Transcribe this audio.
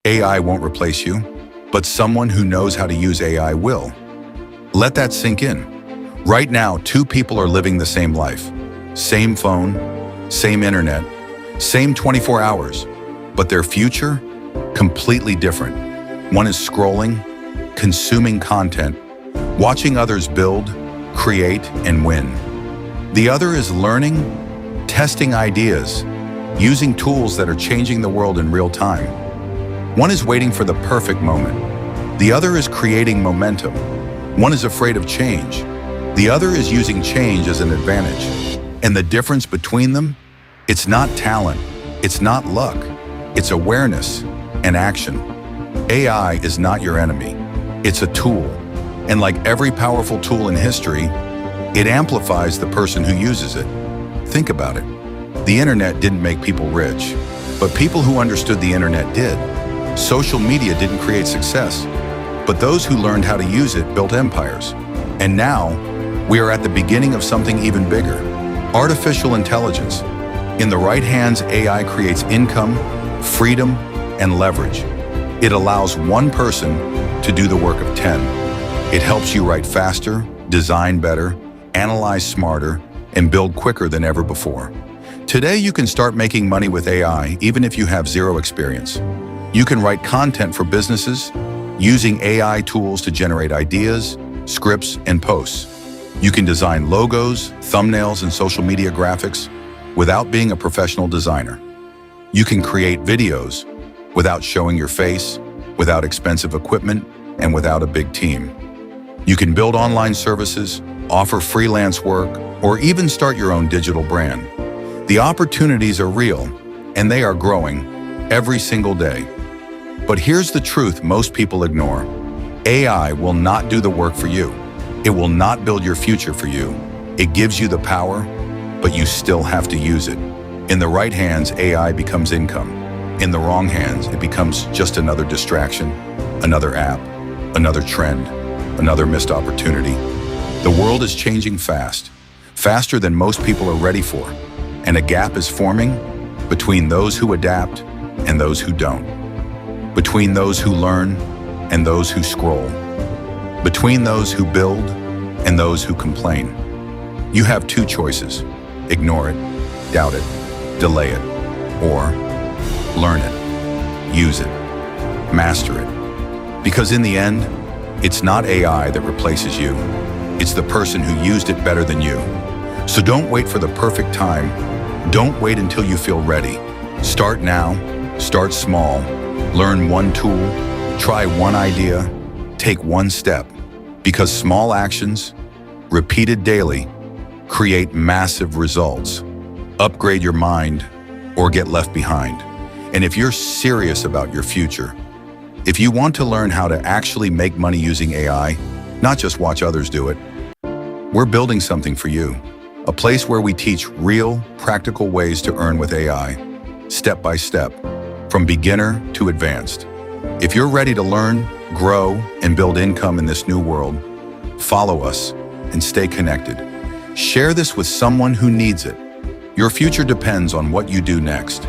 AI won't replace you, but someone who knows how to use AI will. Let that sink in. Right now, two people are living the same life. Same phone, same internet, same 24 hours, but their future, completely different. One is scrolling, consuming content, watching others build, create, and win. The other is learning, testing ideas, using tools that are changing the world in real time. One is waiting for the perfect moment. The other is creating momentum. One is afraid of change. The other is using change as an advantage. And the difference between them? It's not talent, it's not luck, it's awareness and action. AI is not your enemy, it's a tool. And like every powerful tool in history, it amplifies the person who uses it. Think about it. The internet didn't make people rich, but people who understood the internet did. Social media didn't create success, but those who learned how to use it built empires. And now, we are at the beginning of something even bigger. Artificial intelligence. In the right hands, AI creates income, freedom, and leverage. It allows one person to do the work of 10. It helps you write faster, design better, analyze smarter, and build quicker than ever before. Today, you can start making money with AI even if you have zero experience. You can write content for businesses using AI tools to generate ideas, scripts, and posts. You can design logos, thumbnails, and social media graphics without being a professional designer. You can create videos without showing your face, without expensive equipment, and without a big team. You can build online services, offer freelance work, or even start your own digital brand. The opportunities are real, and they are growing every single day. But here's the truth most people ignore. AI will not do the work for you. It will not build your future for you. It gives you the power, but you still have to use it. In the right hands, AI becomes income. In the wrong hands, it becomes just another distraction, another app, another trend, another missed opportunity. The world is changing fast, faster than most people are ready for, and a gap is forming between those who adapt and those who don't, between those who learn and those who scroll, between those who build and those who complain. You have two choices: ignore it, doubt it, delay it, or learn it, use it, master it. Because in the end, it's not AI that replaces you. It's the person who used it better than you. So don't wait for the perfect time. Don't wait until you feel ready. Start now, start small, learn one tool, try one idea, take one step. Because small actions, repeated daily, create massive results. Upgrade your mind or get left behind. And if you're serious about your future, if you want to learn how to actually make money using AI, not just watch others do it, we're building something for you. A place where we teach real, practical ways to earn with AI, step by step, from beginner to advanced. If you're ready to learn, grow, and build income in this new world, follow us and stay connected. Share this with someone who needs it. Your future depends on what you do next.